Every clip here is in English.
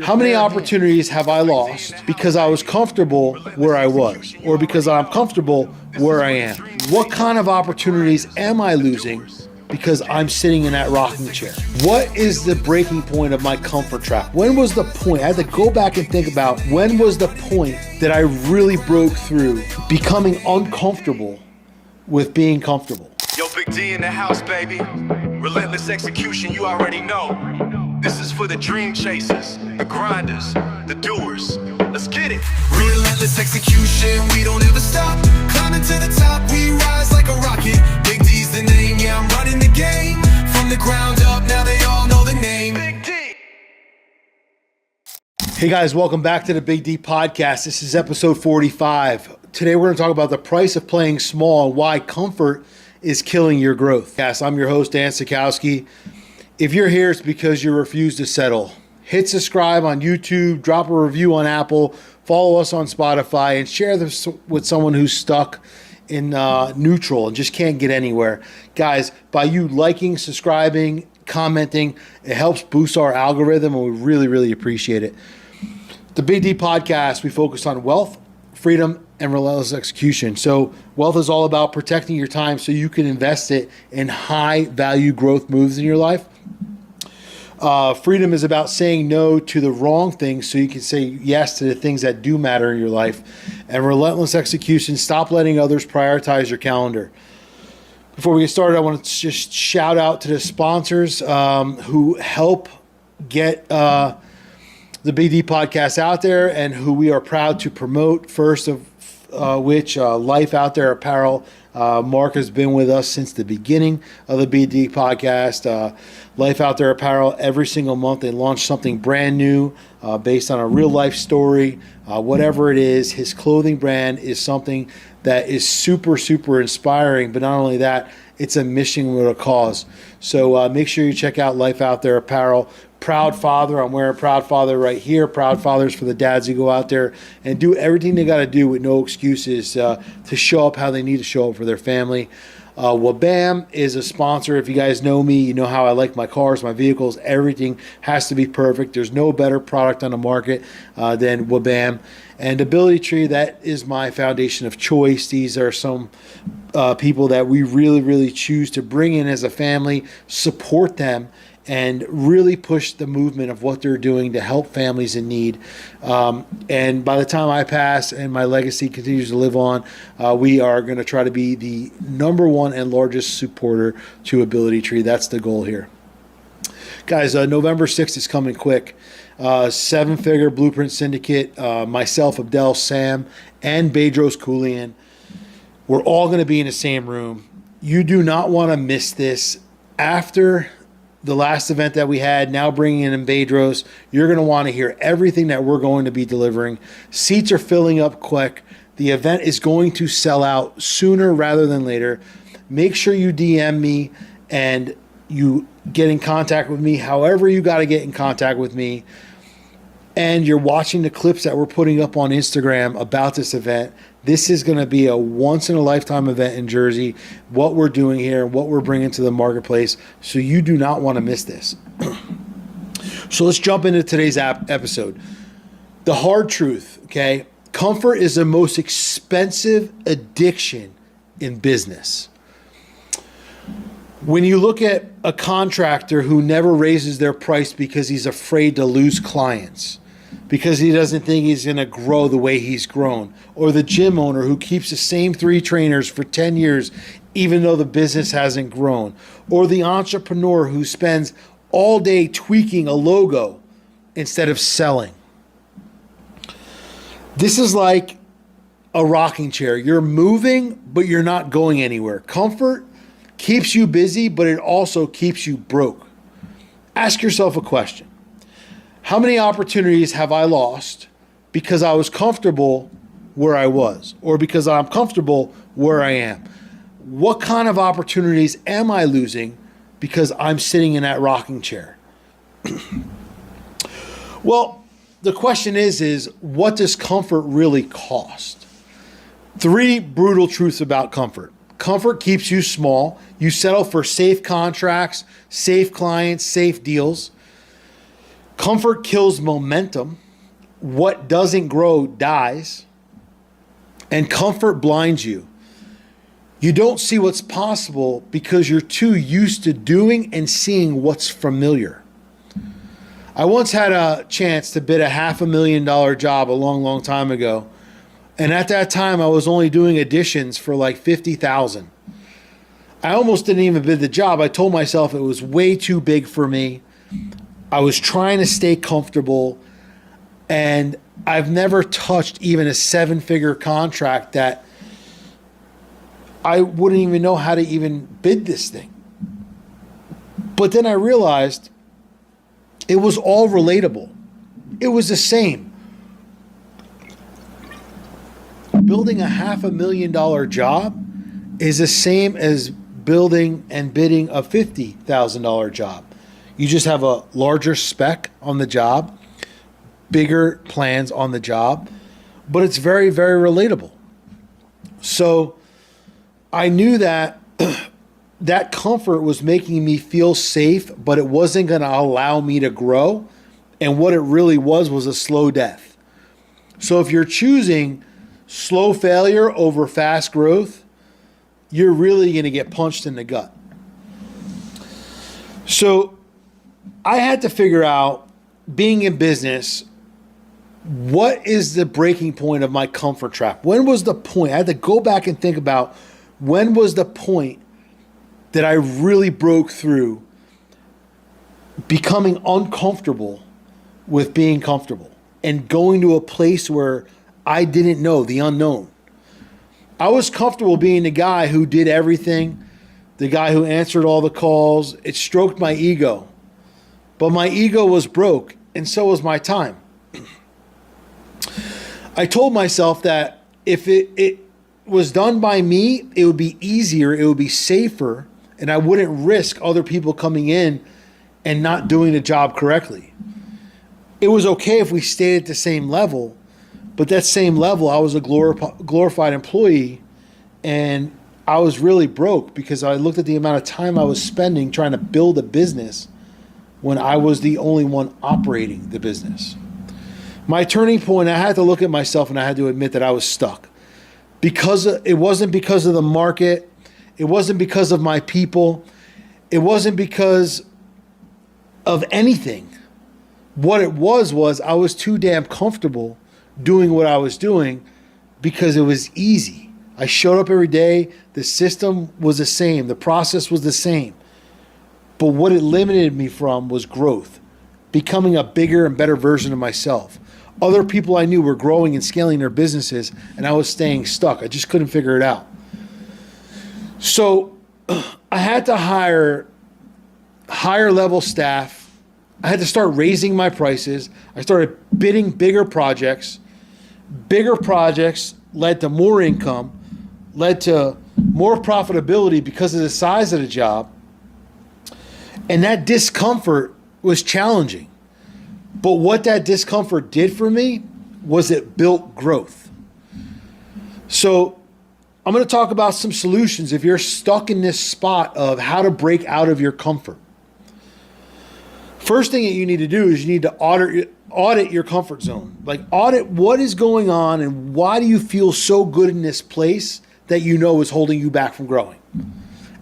How many opportunities have I lost because I was comfortable where I was, or because I'm comfortable where I am? What kind of opportunities am I losing because I'm sitting in that rocking chair? What is the breaking point of my comfort trap? When was the point? I had to go back and think about when was the point that I really broke through becoming uncomfortable with being comfortable. Yo, Big D in the house, baby. Relentless execution, you already know. This is for the dream chasers, the grinders, the doers. Let's get it. Relentless execution, we don't ever stop. Climbing to the top, we rise like a rocket. Big D's the name, yeah, I'm running the game. From the ground up, now they all know the name. Big D. Hey guys, welcome back to the Big D Podcast. This is episode 45. Today we're going to talk about the price of playing small and why comfort is killing your growth. Yes, I'm your host, Dan Sachkowsky. If you're here, it's because you refuse to settle. Hit subscribe on YouTube, drop a review on Apple, follow us on Spotify, and share this with someone who's stuck in neutral and just can't get anywhere. Guys, by you liking, subscribing, commenting, it helps boost our algorithm, and we really, really appreciate it. The Big D Podcast, we focus on wealth, freedom, and relentless execution. So wealth is all about protecting your time so you can invest it in high value growth moves in your life. Freedom is about saying no to the wrong things so you can say yes to the things that do matter in your life. And relentless execution, stop letting others prioritize your calendar. Before we get started, I want to just shout out to the sponsors who help get the Big D Podcast out there and who we are proud to promote. First of which Life Out There Apparel. Mark has been with us since the beginning of the Big D Podcast. Life Out There Apparel, every single month they launch something brand new based on a real life story. Whatever it is, his clothing brand is something that is super, super inspiring. But not only that, it's a mission with a cause. So make sure you check out Life Out There Apparel. Proud father, I'm wearing Proud Father right here. Proud fathers for the dads who go out there and do everything they got to do with no excuses to show up how they need to show up for their family. Wabam is a sponsor. If you guys know me, you know how I like my cars, my vehicles. Everything has to be perfect. There's no better product on the market than Wabam. And Ability Tree, that is my foundation of choice. These are some people that we really, really choose to bring in as a family, support them, and really push the movement of what they're doing to help families in need. And by the time I pass and my legacy continues to live on, we are going to try to be the number one and largest supporter to Ability Tree. That's the goal here. Guys, November 6th is coming quick. 7-figure Blueprint Syndicate, myself, Abdel, Sam, and Bedros Keuilian. We're all going to be in the same room. You do not want to miss this. After the last event that we had, now bringing in Bedros, you're going to want to hear everything that we're going to be delivering. Seats are filling up quick. The event is going to sell out sooner rather than later. Make sure you DM me and you get in contact with me however you got to get in contact with me. And you're watching the clips that we're putting up on Instagram about this event. This is going to be a once-in-a-lifetime event in Jersey, what we're doing here, what we're bringing to the marketplace. So you do not want to miss this. So let's jump into today's episode. The hard truth, okay? Comfort is the most expensive addiction in business. When you look at a contractor who never raises their price because he's afraid to lose clients, because he doesn't think he's going to grow the way he's grown, or the gym owner who keeps the same 3 trainers for 10 years even though the business hasn't grown, or the entrepreneur who spends all day tweaking a logo instead of selling. This is like a rocking chair. You're moving, but you're not going anywhere. Comfort keeps you busy, but it also keeps you broke. Ask yourself a question. How many opportunities have I lost because I was comfortable where I was, or because I'm comfortable where I am? What kind of opportunities am I losing because I'm sitting in that rocking chair? Well, the question is what does comfort really cost? 3 brutal truths about comfort. Comfort keeps you small. You settle for safe contracts, safe clients, safe deals. Comfort kills momentum. What doesn't grow dies. And comfort blinds you. You don't see what's possible because you're too used to doing and seeing what's familiar. I once had a chance to bid a $500,000 job a long, long time ago. And at that time, I was only doing additions for like $50,000. I almost didn't even bid the job. I told myself it was way too big for me. I was trying to stay comfortable. And I've never touched even a 7-figure contract that I wouldn't even know how to even bid this thing. But then I realized it was all relatable. It was the same. Building a $500,000 job is the same as building and bidding a $50,000 job. You just have a larger spec on the job, bigger plans on the job, but it's very, very relatable. So I knew that that comfort was making me feel safe, but it wasn't going to allow me to grow. And what it really was a slow death. So if you're choosing slow failure over fast growth, you're really going to get punched in the gut. So I had to figure out, being in business, what is the breaking point of my comfort trap? When was the point? I had to go back and think about when was the point that I really broke through becoming uncomfortable with being comfortable and going to a place where I didn't know, the unknown. I was comfortable being the guy who did everything, the guy who answered all the calls. It stroked my ego. But my ego was broke, and so was my time. I told myself that if it was done by me, it would be easier, it would be safer, and I wouldn't risk other people coming in and not doing the job correctly. It was okay if we stayed at the same level, but that same level, I was a glorified employee, and I was really broke because I looked at the amount of time I was spending trying to build a business when I was the only one operating the business. My turning point, I had to look at myself and I had to admit that I was stuck. It wasn't because of the market. It wasn't because of my people. It wasn't because of anything. What it was I was too damn comfortable doing what I was doing because it was easy. I showed up every day. The system was the same. The process was the same. But what it limited me from was growth, becoming a bigger and better version of myself. Other people I knew were growing and scaling their businesses, and I was staying stuck. I just couldn't figure it out. So I had to hire higher level staff. I had to start raising my prices. I started bidding bigger projects. Bigger projects led to more income, led to more profitability because of the size of the job. And that discomfort was challenging. But what that discomfort did for me was it built growth. So I'm going to talk about some solutions if you're stuck in this spot of how to break out of your comfort. First thing that you need to do is you need to audit your comfort zone. Like, audit what is going on and why do you feel so good in this place that you know is holding you back from growing.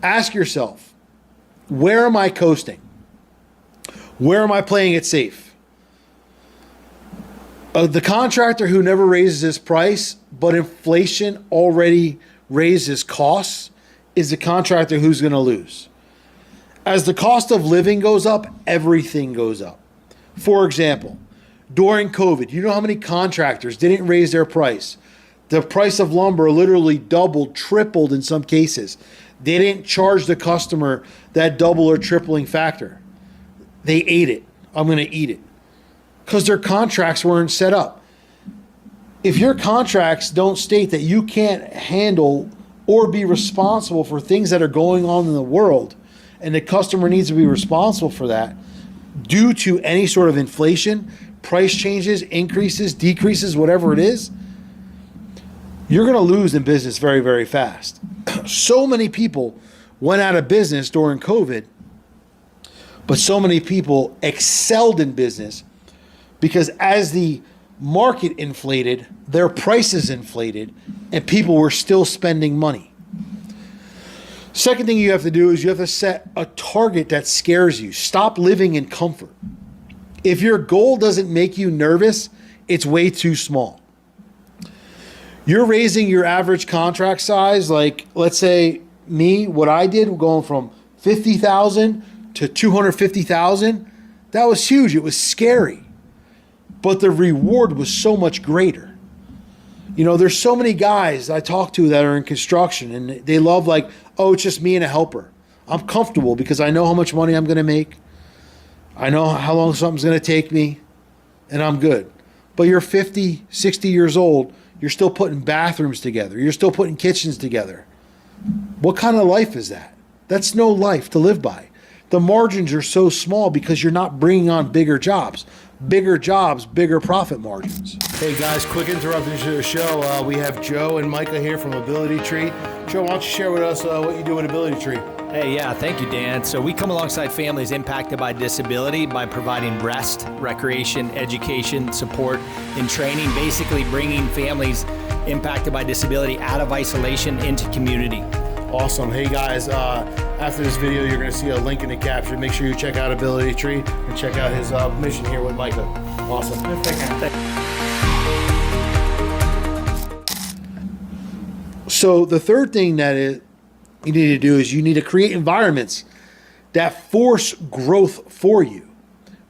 Ask yourself, where am I coasting? Where am I playing it safe? The contractor who never raises his price, but inflation already raised his costs, is the contractor who's going to lose. As the cost of living goes up, everything goes up. For example, during COVID, you know how many contractors didn't raise their price? The price of lumber literally doubled, tripled in some cases. They didn't charge the customer that double or tripling factor. They ate it. I'm going to eat it. Because their contracts weren't set up. If your contracts don't state that you can't handle or be responsible for things that are going on in the world, and the customer needs to be responsible for that due to any sort of inflation, price changes, increases, decreases, whatever it is, you're going to lose in business very, very fast. So many people went out of business during COVID, but so many people excelled in business Because as the market inflated, their prices inflated, and people were still spending money. Second thing you have to do is you have to set a target that scares you. Stop living in comfort. If your goal doesn't make you nervous, it's way too small. You're raising your average contract size, like let's say me, what I did, going from 50,000 to 250,000, that was huge. It was scary. But the reward was so much greater. You know, there's so many guys I talk to that are in construction and they love like, oh, it's just me and a helper. I'm comfortable because I know how much money I'm going to make. I know how long something's going to take me, and I'm good. But you're 50, 60 years old. You're still putting bathrooms together. You're still putting kitchens together. What kind of life is that? That's no life to live by. The margins are so small because you're not bringing on bigger jobs. Bigger jobs, bigger profit margins. Hey guys, quick interruption to the show. We have Joe and Micah here from Ability Tree. Joe, why don't you share with us what you do at Ability Tree? Hey, yeah, thank you, Dan. So we come alongside families impacted by disability by providing rest, recreation, education, support, and training, basically bringing families impacted by disability out of isolation into community. Awesome. Hey guys, after this video, you're going to see a link in the caption. Make sure you check out Ability Tree and check out his mission here with Micah. Awesome. So the third thing you need to do is you need to create environments that force growth for you.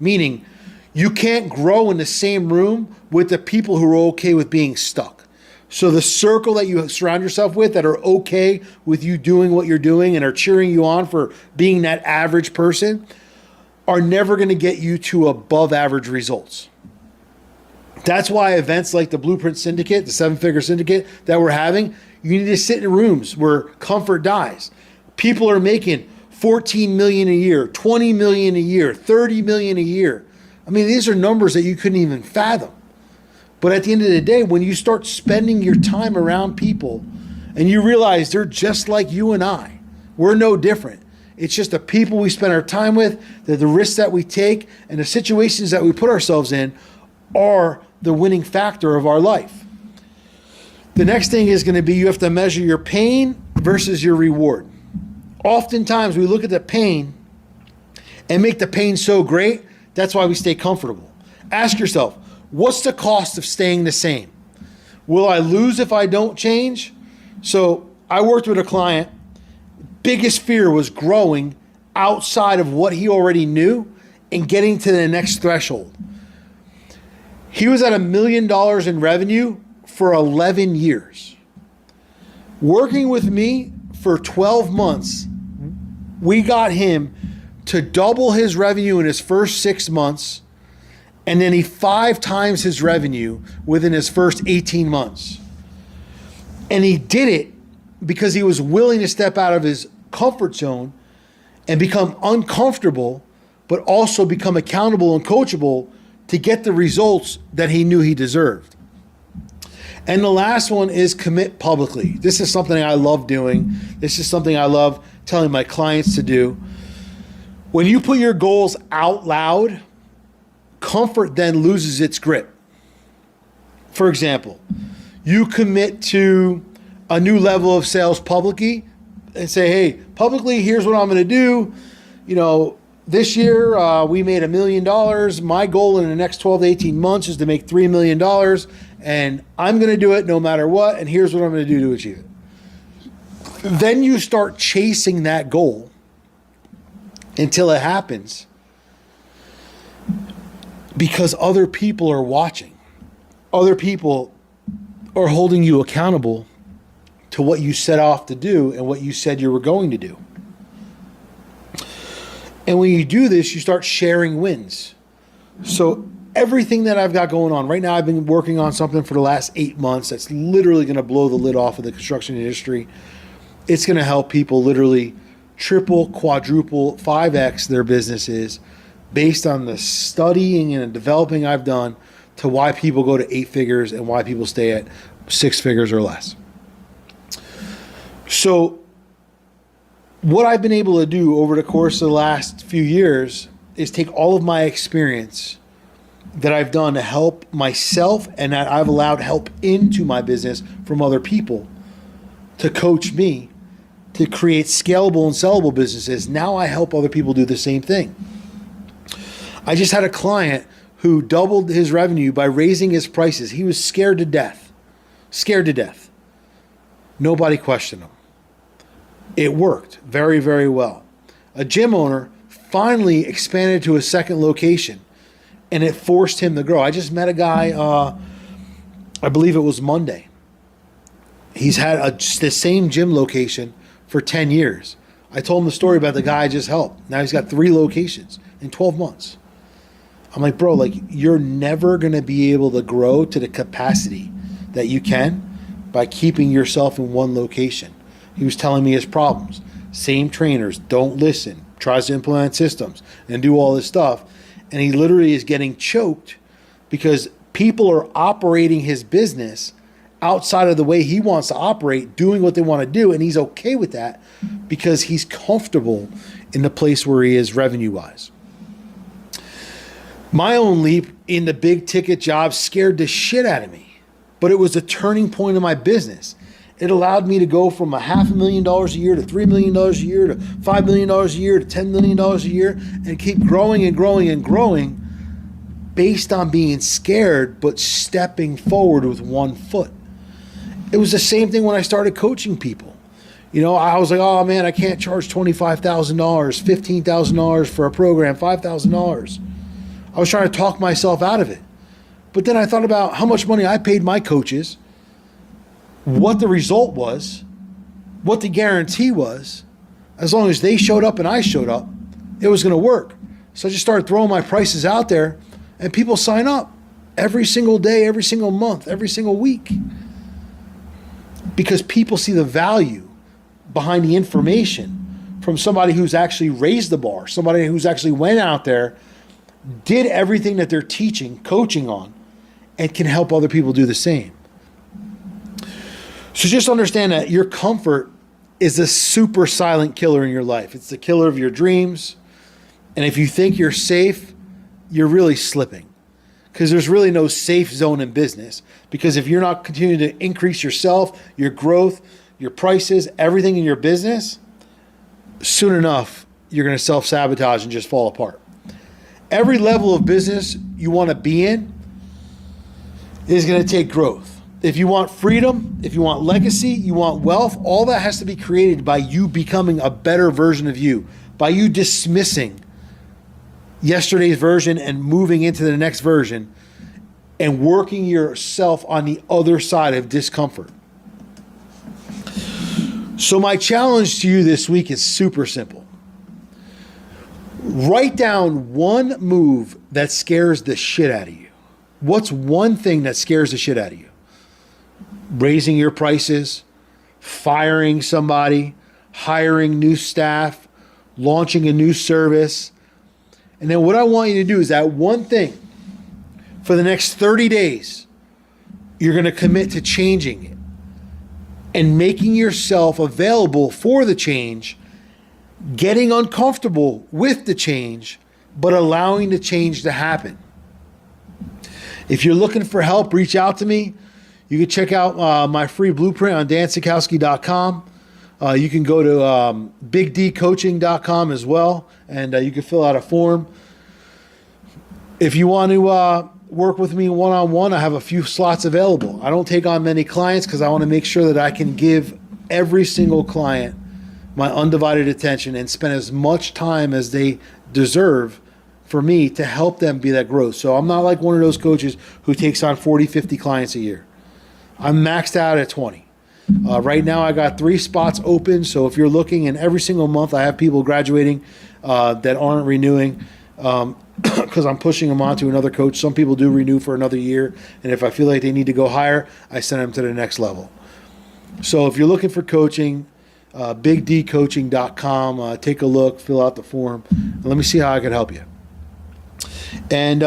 Meaning, you can't grow in the same room with the people who are okay with being stuck. So the circle that you surround yourself with that are okay with you doing what you're doing and are cheering you on for being that average person are never going to get you to above average results. That's why events like the Blueprint Syndicate, the 7-figure syndicate that we're having, you need to sit in rooms where comfort dies. People are making 14 million a year, 20 million a year, 30 million a year. I mean, these are numbers that you couldn't even fathom. But at the end of the day, when you start spending your time around people and you realize they're just like you and I, we're no different. It's just the people we spend our time with, the risks that we take, and the situations that we put ourselves in are the winning factor of our life. The next thing is going to be you have to measure your pain versus your reward. Oftentimes we look at the pain and make the pain so great, that's why we stay comfortable. Ask yourself, what's the cost of staying the same? Will I lose if I don't change? So I worked with a client. Biggest fear was growing outside of what he already knew and getting to the next threshold. He was at $1 million in revenue for 11 years. Working with me for 12 months, we got him to double his revenue in his first 6 months, and then he 5 times his revenue within his first 18 months. And he did it because he was willing to step out of his comfort zone and become uncomfortable, but also become accountable and coachable to get the results that he knew he deserved. And the last one is commit publicly. This is something I love doing. This is something I love telling my clients to do. When you put your goals out loud, comfort then loses its grip. For example, you commit to a new level of sales publicly and say, hey, publicly, here's what I'm going to do. You know, this year we made $1 million. My goal in the next 12 to 18 months is to make $3 million. And I'm going to do it no matter what. And here's what I'm going to do to achieve it. Then you start chasing that goal until it happens, because other people are watching. Other people are holding you accountable to what you set off to do and what you said you were going to do. And when you do this, you start sharing wins. So everything that I've got going on right now, I've been working on something for the last 8 months that's literally going to blow the lid off of the construction industry. It's going to help people literally triple, quadruple, 5x their businesses based on the studying and developing I've done to why people go to 8 figures and why people stay at 6 figures or less. So what I've been able to do over the course of the last few years is take all of my experience that I've done to help myself and that I've allowed help into my business from other people to coach me to create scalable and sellable businesses. Now I help other people do the same thing. I just had a client who doubled his revenue by raising his prices. He was scared to death. Scared to death. Nobody questioned him. It worked very, very well. A gym owner finally expanded to a second location, and it forced him to grow. I just met a guy, I believe it was Monday. He's had the same gym location for 10 years. I told him the story about the guy I just helped. Now he's got 3 locations in 12 months. I'm like, bro, like, you're never going to be able to grow to the capacity that you can by keeping yourself in one location. He was telling me his problems. Same trainers, don't listen, tries to implement systems and do all this stuff. And he literally is getting choked because people are operating his business outside of the way he wants to operate, doing what they want to do. And he's okay with that because he's comfortable in the place where he is revenue-wise. My own leap in the big ticket job scared the shit out of me, but it was a turning point in my business. It allowed me to go from $500,000 a year to $3 million a year to $5 million a year to $10 million a year and keep growing and growing and growing based on being scared but stepping forward with one foot. It was the same thing when I started coaching people. You know, I was like, oh man, I can't charge $25,000, $15,000 for a program, $5,000. I was trying to talk myself out of it. But then I thought about how much money I paid my coaches, what the result was, what the guarantee was. As long as they showed up and I showed up, it was going to work. So I just started throwing my prices out there and people sign up every single day, every single month, every single week. Because people see the value behind the information from somebody who's actually raised the bar, somebody who's actually went out there, did everything that they're teaching, coaching on, and can help other people do the same. So just understand that your comfort is a super silent killer in your life. It's the killer of your dreams. And if you think you're safe, you're really slipping. Because there's really no safe zone in business. Because if you're not continuing to increase yourself, your growth, your prices, everything in your business, soon enough, you're going to self-sabotage and just fall apart. Every level of business you want to be in is going to take growth. If you want freedom, if you want legacy, you want wealth, all that has to be created by you becoming a better version of you, by you dismissing yesterday's version and moving into the next version and working yourself on the other side of discomfort. So my challenge to you this week is super simple. Write down one move that scares the shit out of you. What's one thing that scares the shit out of you? Raising your prices, firing somebody, hiring new staff, launching a new service. And then what I want you to do is that one thing for the next 30 days, you're going to commit to changing it and making yourself available for the change, getting uncomfortable with the change, but allowing the change to happen. If you're looking for help, reach out to me. You can check out my free blueprint on Sachkowsky.com. You can go to bigdcoaching.com as well, and you can fill out a form. If you want to work with me one-on-one, I have a few slots available. I don't take on many clients because I want to make sure that I can give every single client my undivided attention and spend as much time as they deserve for me to help them be that growth. So I'm not like one of those coaches who takes on 40, 50 clients a year. I'm maxed out at 20. Right now I got 3 spots open. So if you're looking, and every single month I have people graduating that aren't renewing because I'm pushing them on to another coach. Some people do renew for another year. And if I feel like they need to go higher, I send them to the next level. So if you're looking for coaching, bigdcoaching.com. Take a look, fill out the form, and let me see how I can help you. And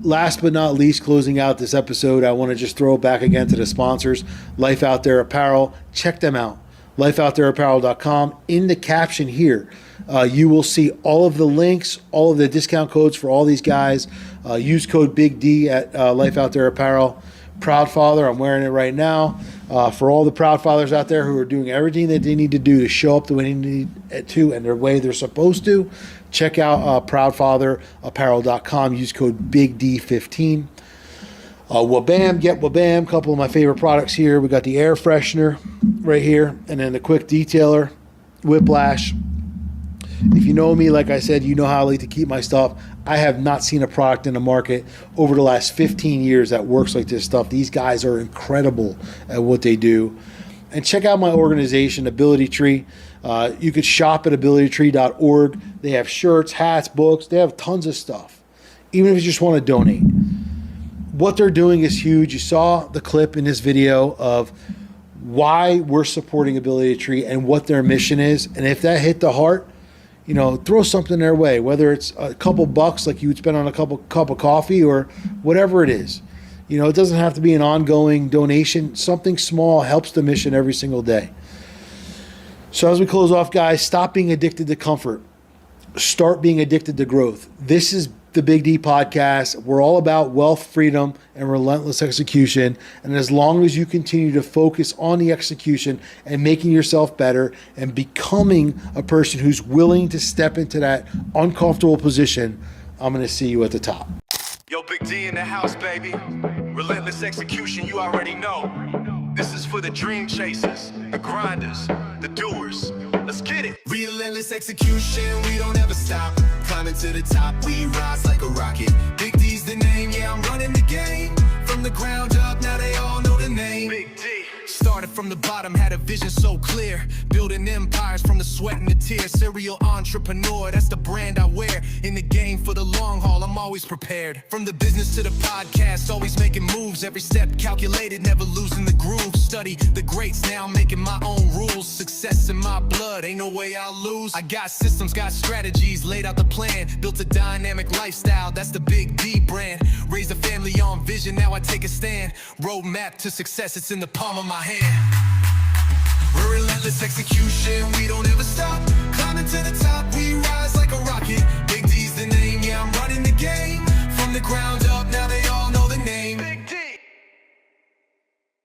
last but not least, closing out this episode, I want to just throw it back again to the sponsors, Life Out There Apparel. Check them out, lifeoutthereapparel.com. In the caption here, You will see all of the links, all of the discount codes for all these guys. Use code Big D at Life Out There Apparel. Proud Father, I'm wearing it right now. For all the proud fathers out there who are doing everything that they need to do to show up the way they need to and the way they're supposed to, check out proudfatherapparel.com. Use code BIGD15. Wabam, get Wabam, couple of my favorite products here. We got the air freshener right here, and then the quick detailer, Whiplash. If you know me, like I said, you know how I like to keep my stuff. I have not seen a product in the market over the last 15 years that works like this stuff. These guys are incredible at what they do. And check out my organization, Ability Tree. You could shop at abilitytree.org. They have shirts, hats, books. They have tons of stuff, even if you just want to donate. What they're doing is huge. You saw the clip in this video of why we're supporting Ability Tree and what their mission is. And if that hit the heart, you know, throw something their way, whether it's a couple bucks like you would spend on a cup of coffee or whatever it is. You know, it doesn't have to be an ongoing donation. Something small helps the mission every single day. So as we close off, guys, stop being addicted to comfort. Start being addicted to growth. This is the Big D podcast. We're all about wealth, freedom, and relentless execution. And as long as you continue to focus on the execution and making yourself better and becoming a person who's willing to step into that uncomfortable position, I'm going to see you at the top. Yo, Big D in the house, baby. Relentless execution, you already know. This is for the dream chasers, the grinders, the doers. Let's get it. Relentless execution, we don't ever stop. Climbing to the top, we rise like a rocket. Big D's the name, yeah, I'm running the game. From the ground up, now they all know the name. Big D. Started from the bottom, had a vision so clear. Building empires from the sweat and the tears. Serial entrepreneur, that's the brand I wear. In the game for the long haul, I'm always prepared. From the business to the podcast, always making moves. Every step calculated, never losing the groove. Study the greats, now I'm making my own rules. Success in my blood, ain't no way I'll lose. I got systems, got strategies, laid out the plan. Built a dynamic lifestyle, that's the Big D brand. Raised a family on vision, now I take a stand. Roadmap to success, it's in the palm of my hand. We're relentless execution, we don't ever stop. Climbing to the top, we